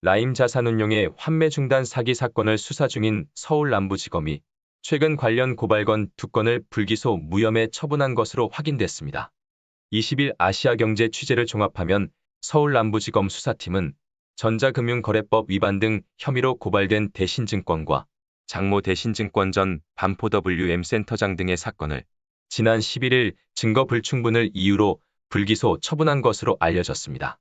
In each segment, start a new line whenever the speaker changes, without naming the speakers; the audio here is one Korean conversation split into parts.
라임 자산운용의 환매 중단 사기 사건을 수사 중인 서울남부지검이 최근 관련 고발건 2건을 불기소 무혐의 처분한 것으로 확인됐습니다. 20일 아시아경제 취재를 종합하면 서울남부지검 수사팀은 전자금융거래법 위반 등 혐의로 고발된 대신증권과 장모 대신증권 전 반포 WM센터장 등의 사건을 지난 11일 증거 불충분을 이유로 불기소 처분한 것으로 알려졌습니다.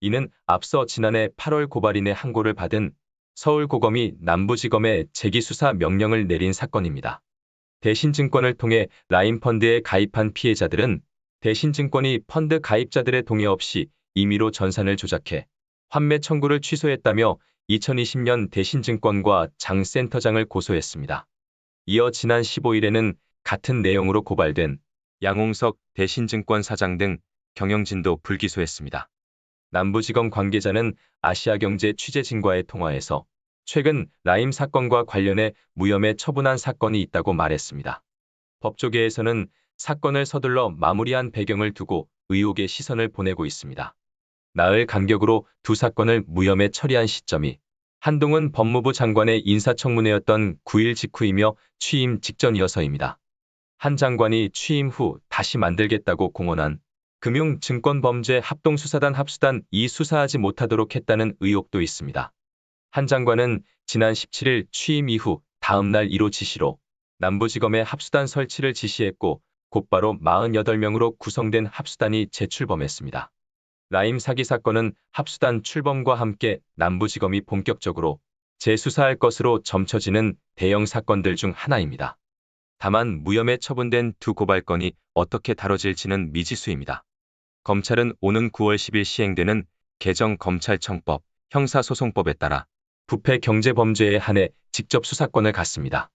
이는 앞서 지난해 8월 고발인의 항고를 받은 서울고검이 남부지검에 재기수사 명령을 내린 사건입니다. 대신증권을 통해 라임펀드에 가입한 피해자들은 대신증권이 펀드 가입자들의 동의 없이 임의로 전산을 조작해 환매 청구를 취소했다며 2020년 대신증권과 장 센터장을 고소했습니다. 이어 지난 15일에는 같은 내용으로 고발된 양홍석 대신증권 사장 등 경영진도 불기소했습니다. 남부지검 관계자는 아시아경제 취재진과의 통화에서 최근 라임 사건과 관련해 무혐의 처분한 사건이 있다고 말했습니다. 법조계에서는 사건을 서둘러 마무리한 배경을 두고 의혹의 시선을 보내고 있습니다. 나흘 간격으로 두 사건을 무혐의 처리한 시점이 한동훈 법무부 장관의 인사청문회였던 9일 직후이며 취임 직전이어서입니다. 한 장관이 취임 후 다시 만들겠다고 공언한 금융증권범죄 합동수사단 합수단 이 수사하지 못하도록 했다는 의혹도 있습니다. 한 장관은 지난 17일 취임 이후 다음 날 1호 지시로 남부지검에 합수단 설치를 지시했고 곧바로 48명으로 구성된 합수단이 재출범했습니다. 라임 사기 사건은 합수단 출범과 함께 남부지검이 본격적으로 재수사할 것으로 점쳐지는 대형 사건들 중 하나입니다. 다만 무혐의 처분된 두 고발건이 어떻게 다뤄질지는 미지수입니다. 검찰은 오는 9월 10일 시행되는 개정 검찰청법, 형사소송법에 따라 부패 경제범죄에 한해 직접 수사권을 갖습니다.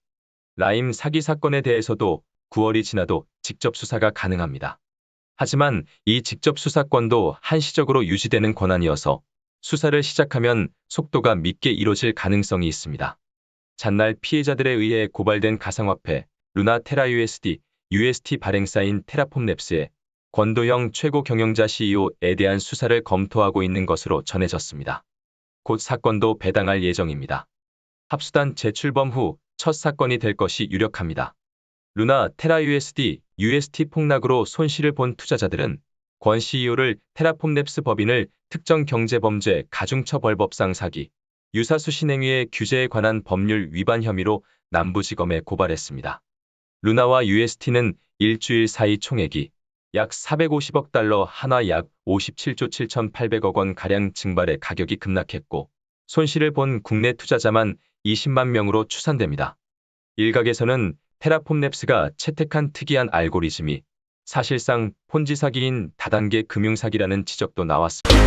라임 사기 사건에 대해서도 9월이 지나도 직접 수사가 가능합니다. 하지만 이 직접 수사권도 한시적으로 유지되는 권한이어서 수사를 시작하면 속도가 밉게 이뤄질 가능성이 있습니다. 잔날 피해자들에 의해 고발된 가상화폐, 루나 테라 UST 발행사인 테라폼랩스의 권도영 최고 경영자 CEO에 대한 수사를 검토하고 있는 것으로 전해졌습니다. 곧 사건도 배당할 예정입니다. 합수단 재출범 후 첫 사건이 될 것이 유력합니다. 루나 테라 UST 폭락으로 손실을 본 투자자들은 권 CEO를 테라폼랩스 법인을 특정 경제범죄 가중처벌법상 사기, 유사수신행위의 규제에 관한 법률 위반 혐의로 남부지검에 고발했습니다. 루나와 UST는 일주일 사이 총액이 약 450억 달러 한화 약 57조 7,800억 원 가량 증발해 가격이 급락했고 손실을 본 국내 투자자만 20만 명으로 추산됩니다. 일각에서는 테라폼랩스가 채택한 특이한 알고리즘이 사실상 폰지 사기인 다단계 금융사기라는 지적도 나왔습니다.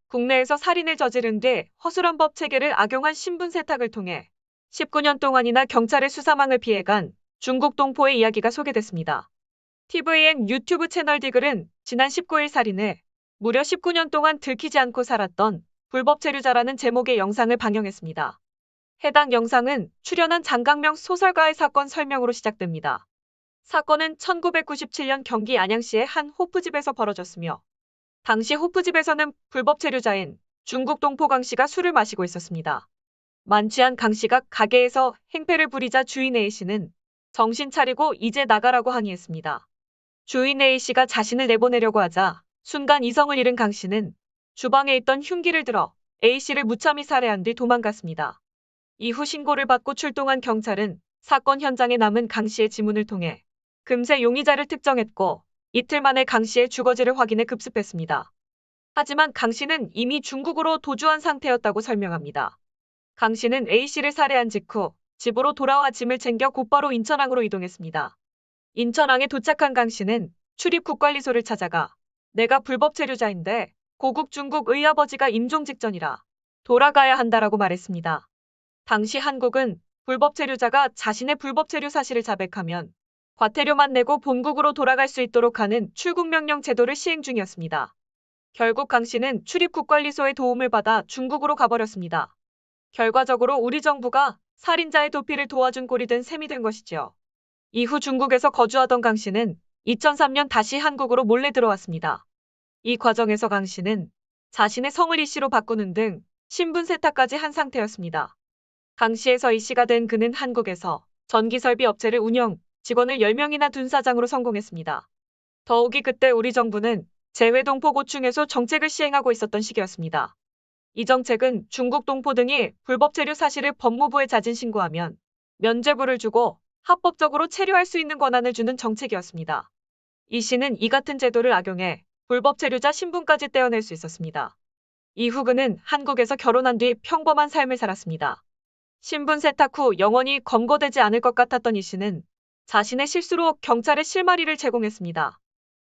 국내에서 살인을 저지른 뒤 허술한 법 체계를 악용한 신분 세탁을 통해 19년 동안이나 경찰의 수사망을 피해간 중국 동포의 이야기가 소개됐습니다. tvN 유튜브 채널 디글은 지난 19일 살인을 무려 19년 동안 들키지 않고 살았던 불법 체류자라는 제목의 영상을 방영했습니다. 해당 영상은 출연한 장강명 소설가의 사건 설명으로 시작됩니다. 사건은 1997년 경기 안양시의 한 호프집에서 벌어졌으며 당시 호프집에서는 불법 체류자인 중국 동포 강 씨가 술을 마시고 있었습니다. 만취한 강 씨가 가게에서 행패를 부리자 주인 A 씨는 정신 차리고 이제 나가라고 항의했습니다. 주인 A 씨가 자신을 내보내려고 하자 순간 이성을 잃은 강 씨는 주방에 있던 흉기를 들어 A 씨를 무참히 살해한 뒤 도망갔습니다. 이후 신고를 받고 출동한 경찰은 사건 현장에 남은 강 씨의 지문을 통해 금세 용의자를 특정했고 이틀 만에 강 씨의 주거지를 확인해 급습했습니다. 하지만 강 씨는 이미 중국으로 도주한 상태였다고 설명합니다. 강 씨는 A 씨를 살해한 직후 집으로 돌아와 짐을 챙겨 곧바로 인천항으로 이동했습니다. 인천항에 도착한 강 씨는 출입국관리소를 찾아가 내가 불법 체류자인데 고국 중국 의아버지가 임종 직전이라 돌아가야 한다라고 말했습니다. 당시 한국은 불법 체류자가 자신의 불법 체류 사실을 자백하면 과태료만 내고 본국으로 돌아갈 수 있도록 하는 출국명령 제도를 시행 중이었습니다. 결국 강 씨는 출입국관리소의 도움을 받아 중국으로 가버렸습니다. 결과적으로 우리 정부가 살인자의 도피를 도와준 꼴이 된 셈이 된 것이죠. 이후 중국에서 거주하던 강 씨는 2003년 다시 한국으로 몰래 들어왔습니다. 이 과정에서 강 씨는 자신의 성을 이 씨로 바꾸는 등 신분 세탁까지 한 상태였습니다. 강 씨에서 이 씨가 된 그는 한국에서 전기설비 업체를 운영, 직원을 10명이나 둔 사장으로 성공했습니다. 더욱이 그때 우리 정부는 재외동포 고충해소 정책을 시행하고 있었던 시기였습니다. 이 정책은 중국 동포 등이 불법 체류 사실을 법무부에 자진 신고하면 면죄부를 주고 합법적으로 체류할 수 있는 권한을 주는 정책이었습니다. 이 씨는 이 같은 제도를 악용해 불법 체류자 신분까지 떼어낼 수 있었습니다. 이후 그는 한국에서 결혼한 뒤 평범한 삶을 살았습니다. 신분 세탁 후 영원히 검거되지 않을 것 같았던 이 씨는 자신의 실수로 경찰에 실마리를 제공했습니다.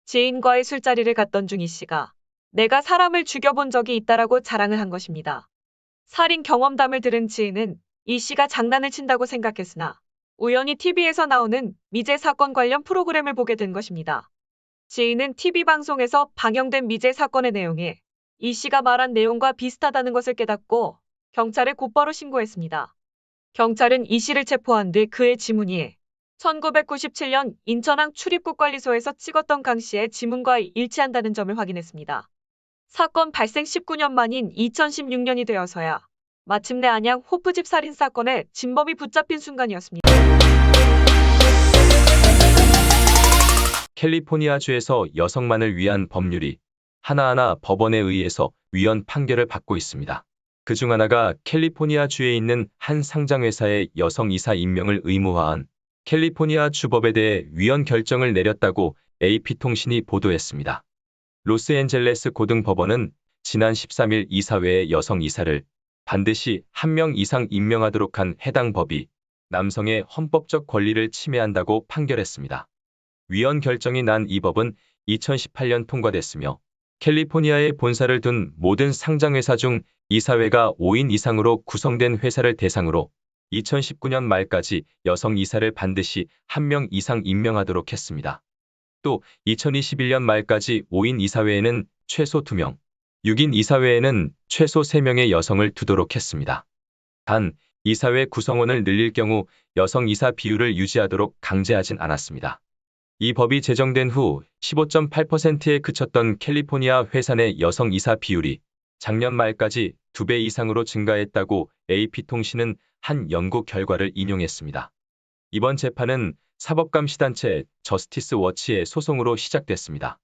지인과의 술자리를 갔던 중 이 씨가 내가 사람을 죽여본 적이 있다라고 자랑을 한 것입니다. 살인 경험담을 들은 지인은 이 씨가 장난을 친다고 생각했으나 우연히 TV에서 나오는 미제 사건 관련 프로그램을 보게 된 것입니다. 지인은 TV 방송에서 방영된 미제 사건의 내용이 이 씨가 말한 내용과 비슷하다는 것을 깨닫고 경찰에 곧바로 신고했습니다. 경찰은 이 씨를 체포한 뒤 그의 지문이 1997년 인천항 출입국관리소에서 찍었던 강 씨의 지문과 일치한다는 점을 확인했습니다. 사건 발생 19년 만인 2016년이 되어서야 마침내 안양 호프집 살인 사건의 진범이 붙잡힌 순간이었습니다.
캘리포니아주에서 여성만을 위한 법률이 하나하나 법원에 의해서 위헌 판결을 받고 있습니다. 그중 하나가 캘리포니아주에 있는 한 상장회사의 여성 이사 임명을 의무화한 캘리포니아 주법에 대해 위헌 결정을 내렸다고 AP통신이 보도했습니다. 로스앤젤레스 고등법원은 지난 13일 이사회의 여성 이사를 반드시 1명 이상 임명하도록 한 해당 법이 남성의 헌법적 권리를 침해한다고 판결했습니다. 위헌 결정이 난 이 법은 2018년 통과됐으며 캘리포니아에 본사를 둔 모든 상장회사 중 이사회가 5인 이상으로 구성된 회사를 대상으로 2019년 말까지 여성 이사를 반드시 1명 이상 임명하도록 했습니다. 또 2021년 말까지 5인 이사회에는 최소 2명, 6인 이사회에는 최소 3명의 여성을 두도록 했습니다. 단, 이사회 구성원을 늘릴 경우 여성 이사 비율을 유지하도록 강제하진 않았습니다. 이 법이 제정된 후 15.8%에 그쳤던 캘리포니아 회사 내 여성 이사 비율이 작년 말까지 2배 이상으로 증가했다고 AP통신은 한 연구 결과를 인용했습니다. 이번 재판은 사법감시단체 저스티스 워치의 소송으로 시작됐습니다.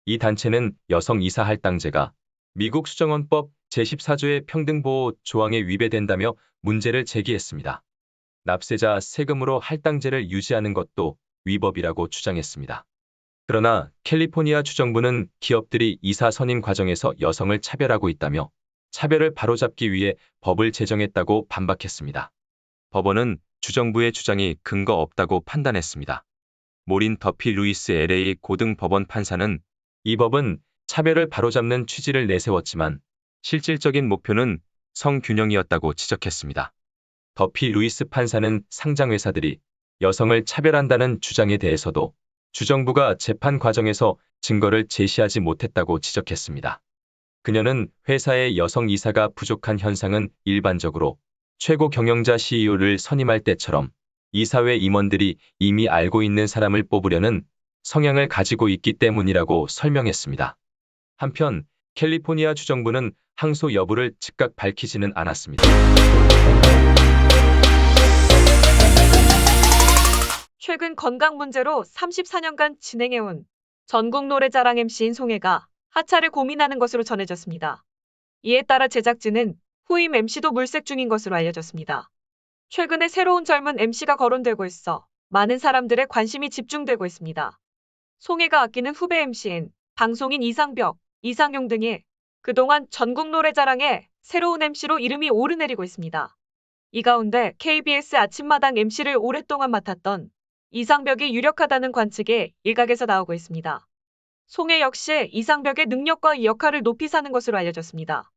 이 단체는 여성 이사 할당제가 미국 수정헌법 제14조의 평등보호 조항에 위배된다며 문제를 제기했습니다. 납세자 세금으로 할당제를 유지하는 것도 위법이라고 주장했습니다. 그러나 캘리포니아 주정부는 기업들이 이사 선임 과정에서 여성을 차별하고 있다며 차별을 바로잡기 위해 법을 제정했다고 반박했습니다. 법원은 주정부의 주장이 근거 없다고 판단했습니다. 모린 더피 루이스 LA 고등법원 판사는 이 법은 차별을 바로잡는 취지를 내세웠지만 실질적인 목표는 성균형이었다고 지적했습니다. 더피 루이스 판사는 상장회사들이 여성을 차별한다는 주장에 대해서도 주정부가 재판 과정에서 증거를 제시하지 못했다고 지적했습니다. 그녀는 회사의 여성 이사가 부족한 현상은 일반적으로 최고 경영자 CEO를 선임할 때처럼 이사회 임원들이 이미 알고 있는 사람을 뽑으려는 성향을 가지고 있기 때문이라고 설명했습니다. 한편 캘리포니아 주정부는 항소 여부를 즉각 밝히지는 않았습니다.
최근 건강 문제로 34년간 진행해온 전국 노래자랑 MC인 송혜가 하차를 고민하는 것으로 전해졌습니다. 이에 따라 제작진은 후임 MC도 물색 중인 것으로 알려졌습니다. 최근에 새로운 젊은 MC가 거론되고 있어 많은 사람들의 관심이 집중되고 있습니다. 송혜가 아끼는 후배 MC인 방송인 이상벽, 이상용 등이 그동안 전국 노래자랑에 새로운 MC로 이름이 오르내리고 있습니다. 이 가운데 KBS 아침마당 MC를 오랫동안 맡았던 이상벽이 유력하다는 관측이 일각에서 나오고 있습니다. 송혜 역시 이상벽의 능력과 이 역할을 높이 사는 것으로 알려졌습니다.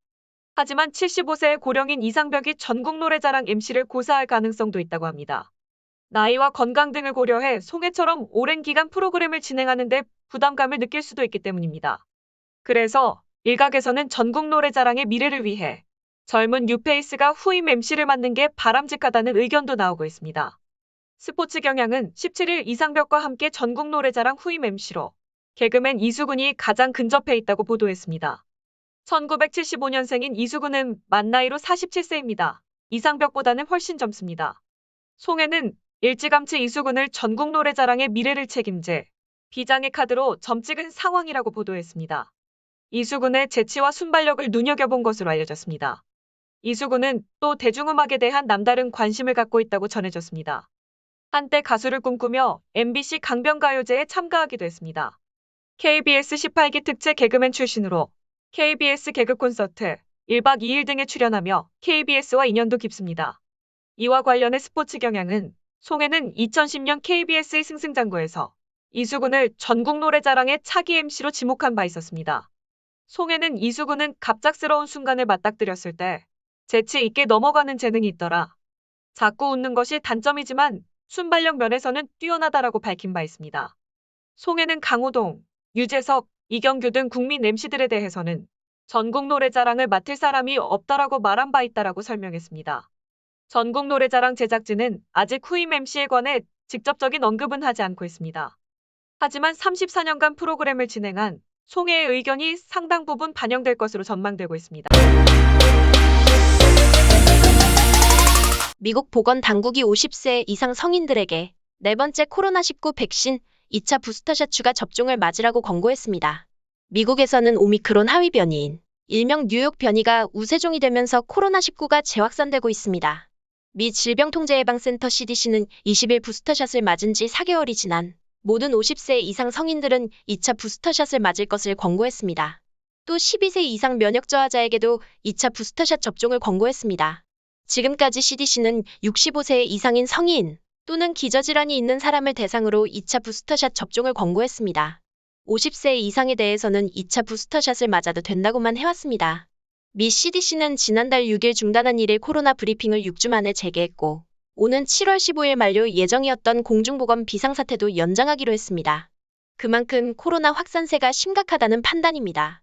하지만 75세의 고령인 이상벽이 전국 노래자랑 MC를 고사할 가능성도 있다고 합니다. 나이와 건강 등을 고려해 송혜처럼 오랜 기간 프로그램을 진행하는 데 부담감을 느낄 수도 있기 때문입니다. 그래서 일각에서는 전국 노래자랑의 미래를 위해 젊은 뉴페이스가 후임 MC를 맡는 게 바람직하다는 의견도 나오고 있습니다. 스포츠 경향은 17일 이상벽과 함께 전국 노래자랑 후임 MC로 개그맨 이수근이 가장 근접해 있다고 보도했습니다. 1975년생인 이수근은 만 나이로 47세입니다. 이상벽보다는 훨씬 젊습니다. 송혜는 일찌감치 이수근을 전국 노래자랑의 미래를 책임질 비장의 카드로 점찍은 상황이라고 보도했습니다. 이수근의 재치와 순발력을 눈여겨본 것으로 알려졌습니다. 이수근은 또 대중음악에 대한 남다른 관심을 갖고 있다고 전해졌습니다. 한때 가수를 꿈꾸며 MBC 강변가요제에 참가하기도 했습니다. KBS 18기 특채 개그맨 출신으로 KBS 개그 콘서트 1박 2일 등에 출연하며 KBS와 인연도 깊습니다. 이와 관련해 스포츠 경향은 송혜는 2010년 KBS의 승승장구에서 이수근을 전국 노래자랑의 차기 MC로 지목한 바 있었습니다. 송혜는 이수근은 갑작스러운 순간을 맞닥뜨렸을 때 재치 있게 넘어가는 재능이 있더라. 자꾸 웃는 것이 단점이지만 순발력 면에서는 뛰어나다라고 밝힌 바 있습니다. 송혜는 강호동, 유재석, 이경규 등 국민 MC들에 대해서는 전국 노래자랑을 맡을 사람이 없다라고 말한 바 있다라고 설명했습니다. 전국 노래자랑 제작진은 아직 후임 MC에 관해 직접적인 언급은 하지 않고 있습니다. 하지만 34년간 프로그램을 진행한 송혜의 의견이 상당 부분 반영될 것으로 전망되고 있습니다.
미국 보건당국이 50세 이상 성인들에게 네 번째 코로나19 백신 2차 부스터샷 추가 접종을 맞으라고 권고했습니다. 미국에서는 오미크론 하위 변이인 일명 뉴욕 변이가 우세종이 되면서 코로나19가 재확산되고 있습니다. 미 질병통제예방센터 CDC는 20일 부스터샷을 맞은 지 4개월이 지난 모든 50세 이상 성인들은 2차 부스터샷을 맞을 것을 권고했습니다. 또 12세 이상 면역 저하자에게도 2차 부스터샷 접종을 권고했습니다. 지금까지 CDC는 65세 이상인 성인 또는 기저질환이 있는 사람을 대상으로 2차 부스터샷 접종을 권고했습니다. 50세 이상에 대해서는 2차 부스터샷을 맞아도 된다고만 해왔습니다. 미 CDC는 지난달 6일 중단한 1일 코로나 브리핑을 6주 만에 재개했고 오는 7월 15일 만료 예정이었던 공중보건 비상사태도 연장하기로 했습니다. 그만큼 코로나 확산세가 심각하다는 판단입니다.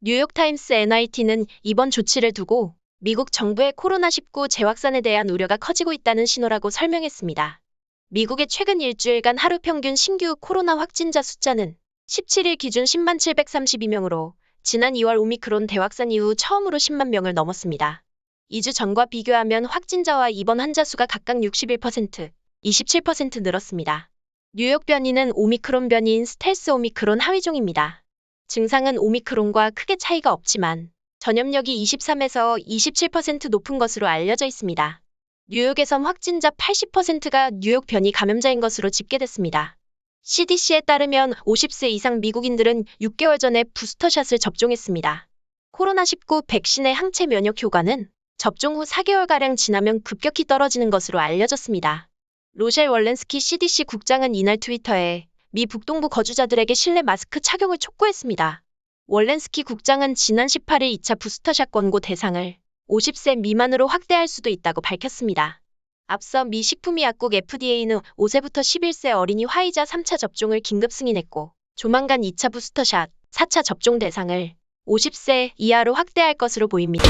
뉴욕타임스 NYT는 이번 조치를 두고 미국 정부의 코로나19 재확산에 대한 우려가 커지고 있다는 신호라고 설명했습니다. 미국의 최근 일주일간 하루 평균 신규 코로나 확진자 숫자는 17일 기준 10만 732명으로 지난 2월 오미크론 대확산 이후 처음으로 10만 명을 넘었습니다. 2주 전과 비교하면 확진자와 입원 환자 수가 각각 61%, 27% 늘었습니다. 뉴욕 변이는 오미크론 변이인 스텔스 오미크론 하위종입니다. 증상은 오미크론과 크게 차이가 없지만 전염력이 23에서 27% 높은 것으로 알려져 있습니다. 뉴욕에선 확진자 80%가 뉴욕 변이 감염자인 것으로 집계됐습니다. CDC에 따르면 50세 이상 미국인들은 6개월 전에 부스터샷을 접종했습니다. 코로나19 백신의 항체 면역 효과는 접종 후 4개월가량 지나면 급격히 떨어지는 것으로 알려졌습니다. 로셸 월렌스키 CDC 국장은 이날 트위터에 미 북동부 거주자들에게 실내 마스크 착용을 촉구했습니다. 월렌스키 국장은 지난 18일 2차 부스터샷 권고 대상을 50세 미만으로 확대할 수도 있다고 밝혔습니다. 앞서 미 식품의약국 FDA는 5세부터 11세 어린이 화이자 3차 접종을 긴급 승인했고 조만간 2차 부스터샷, 4차 접종 대상을 50세 이하로 확대할 것으로 보입니다.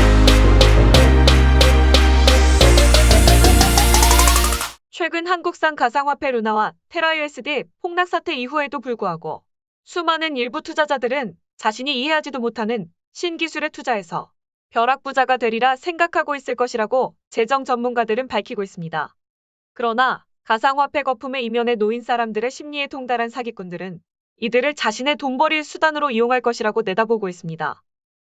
최근 한국산 가상화폐 루나와 테라 USD 폭락 사태 이후에도 불구하고 수많은 일부 투자자들은 자신이 이해하지도 못하는 신기술에 투자해서 벼락부자가 되리라 생각하고 있을 것이라고 재정 전문가들은 밝히고 있습니다. 그러나 가상화폐 거품의 이면에 놓인 사람들의 심리에 통달한 사기꾼들은 이들을 자신의 돈벌이 수단으로 이용할 것이라고 내다보고 있습니다.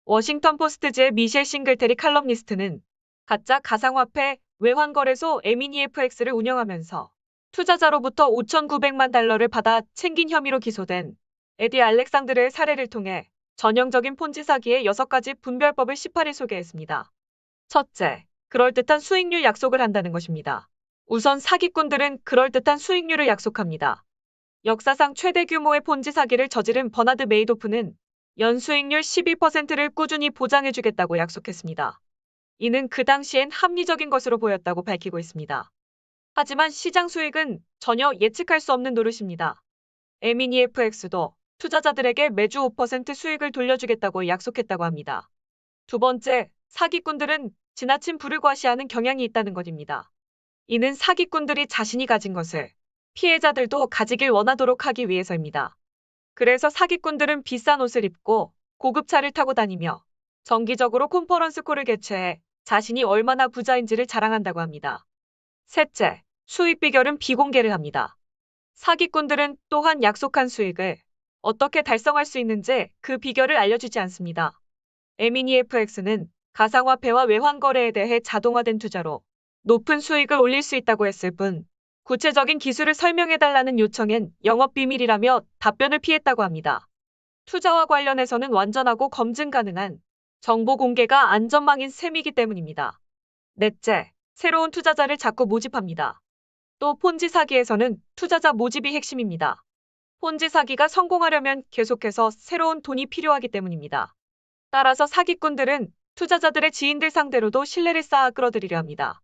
워싱턴 포스트지의 미셸 싱글테리 칼럼니스트는 가짜 가상화폐 외환거래소 에미니FX를 운영하면서 투자자로부터 5,900만 달러를 받아 챙긴 혐의로 기소된 에디 알렉산드르의 사례를 통해 전형적인 폰지 사기의 6가지 분별법을 18일 소개했습니다. 첫째, 그럴듯한 수익률 약속을 한다는 것입니다. 우선 사기꾼들은 그럴듯한 수익률을 약속합니다. 역사상 최대 규모의 폰지 사기를 저지른 버나드 메이도프는 연수익률 12%를 꾸준히 보장해주겠다고 약속했습니다. 이는 그 당시엔 합리적인 것으로 보였다고 밝히고 있습니다. 하지만 시장 수익은 전혀 예측할 수 없는 노릇입니다. 에미니FX도 투자자들에게 매주 5% 수익을 돌려주겠다고 약속했다고 합니다. 두 번째, 사기꾼들은 지나친 부를 과시하는 경향이 있다는 것입니다. 이는 사기꾼들이 자신이 가진 것을 피해자들도 가지길 원하도록 하기 위해서입니다. 그래서 사기꾼들은 비싼 옷을 입고 고급 차를 타고 다니며 정기적으로 컨퍼런스 콜을 개최해 자신이 얼마나 부자인지를 자랑한다고 합니다. 셋째, 수익 비결은 비공개를 합니다. 사기꾼들은 또한 약속한 수익을 어떻게 달성할 수 있는지 그 비결을 알려주지 않습니다. 에미니FX는 가상화폐와 외환거래에 대해 자동화된 투자로 높은 수익을 올릴 수 있다고 했을 뿐 구체적인 기술을 설명해달라는 요청엔 영업비밀이라며 답변을 피했다고 합니다. 투자와 관련해서는 완전하고 검증 가능한 정보 공개가 안전망인 셈이기 때문입니다. 넷째, 새로운 투자자를 자꾸 모집합니다. 또 폰지 사기에서는 투자자 모집이 핵심입니다. 폰지 사기가 성공하려면 계속해서 새로운 돈이 필요하기 때문입니다. 따라서 사기꾼들은 투자자들의 지인들 상대로도 신뢰를 쌓아 끌어들이려 합니다.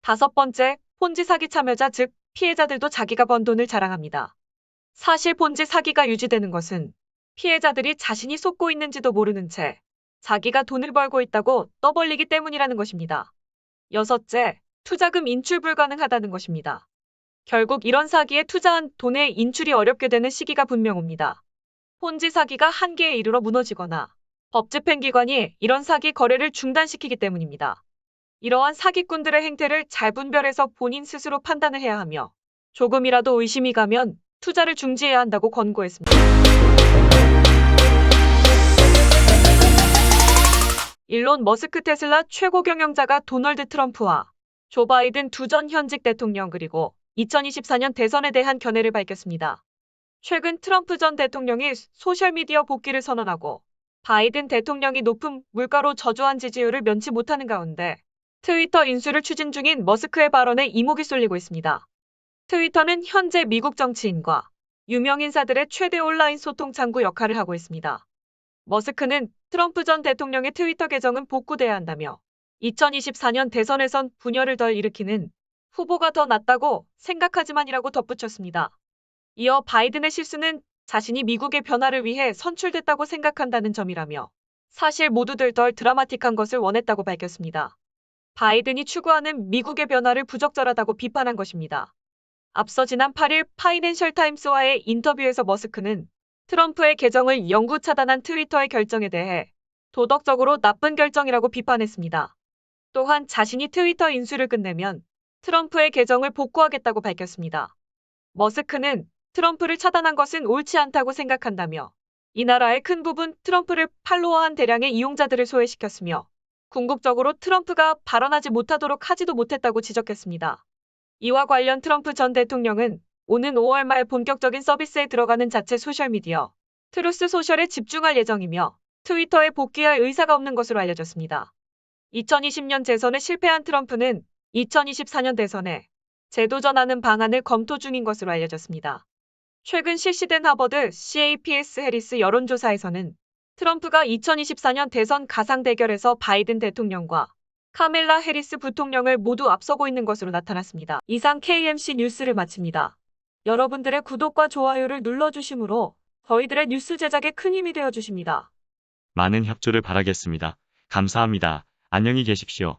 다섯 번째, 폰지 사기 참여자 즉 피해자들도 자기가 번 돈을 자랑합니다. 사실 폰지 사기가 유지되는 것은 피해자들이 자신이 속고 있는지도 모르는 채 자기가 돈을 벌고 있다고 떠벌리기 때문이라는 것입니다. 여섯째, 투자금 인출 불가능하다는 것입니다. 결국 이런 사기에 투자한 돈의 인출이 어렵게 되는 시기가 분명 옵니다. 폰지 사기가 한계에 이르러 무너지거나 법집행기관이 이런 사기 거래를 중단시키기 때문입니다. 이러한 사기꾼들의 행태를 잘 분별해서 본인 스스로 판단을 해야 하며 조금이라도 의심이 가면 투자를 중지해야 한다고 권고했습니다. 일론 머스크 테슬라 최고 경영자가 도널드 트럼프와 조 바이든 두 전 현직 대통령 그리고 2024년 대선에 대한 견해를 밝혔습니다. 최근 트럼프 전 대통령이 소셜미디어 복귀를 선언하고 바이든 대통령이 높은 물가로 저조한 지지율을 면치 못하는 가운데 트위터 인수를 추진 중인 머스크의 발언에 이목이 쏠리고 있습니다. 트위터는 현재 미국 정치인과 유명 인사들의 최대 온라인 소통 창구 역할을 하고 있습니다. 머스크는 트럼프 전 대통령의 트위터 계정은 복구돼야 한다며 2024년 대선에선 분열을 덜 일으키는 후보가 더 낫다고 생각하지만이라고 덧붙였습니다. 이어 바이든의 실수는 자신이 미국의 변화를 위해 선출됐다고 생각한다는 점이라며 사실 모두들 덜 드라마틱한 것을 원했다고 밝혔습니다. 바이든이 추구하는 미국의 변화를 부적절하다고 비판한 것입니다. 앞서 지난 8일 파이낸셜 타임스와의 인터뷰에서 머스크는 트럼프의 계정을 영구 차단한 트위터의 결정에 대해 도덕적으로 나쁜 결정이라고 비판했습니다. 또한 자신이 트위터 인수를 끝내면 트럼프의 계정을 복구하겠다고 밝혔습니다. 머스크는 트럼프를 차단한 것은 옳지 않다고 생각한다며 이 나라의 큰 부분 트럼프를 팔로워한 대량의 이용자들을 소외시켰으며 궁극적으로 트럼프가 발언하지 못하도록 하지도 못했다고 지적했습니다. 이와 관련 트럼프 전 대통령은 오는 5월 말 본격적인 서비스에 들어가는 자체 소셜미디어 트루스 소셜에 집중할 예정이며 트위터에 복귀할 의사가 없는 것으로 알려졌습니다. 2020년 재선에 실패한 트럼프는 2024년 대선에 재도전하는 방안을 검토 중인 것으로 알려졌습니다. 최근 실시된 하버드 CAPS 해리스 여론조사에서는 트럼프가 2024년 대선 가상 대결에서 바이든 대통령과 카멜라 해리스 부통령을 모두 앞서고 있는 것으로 나타났습니다. 이상 KMC 뉴스를 마칩니다. 여러분들의 구독과 좋아요를 눌러주심으로 저희들의 뉴스 제작에 큰 힘이 되어주십니다.
많은 협조를 바라겠습니다. 감사합니다. 안녕히 계십시오.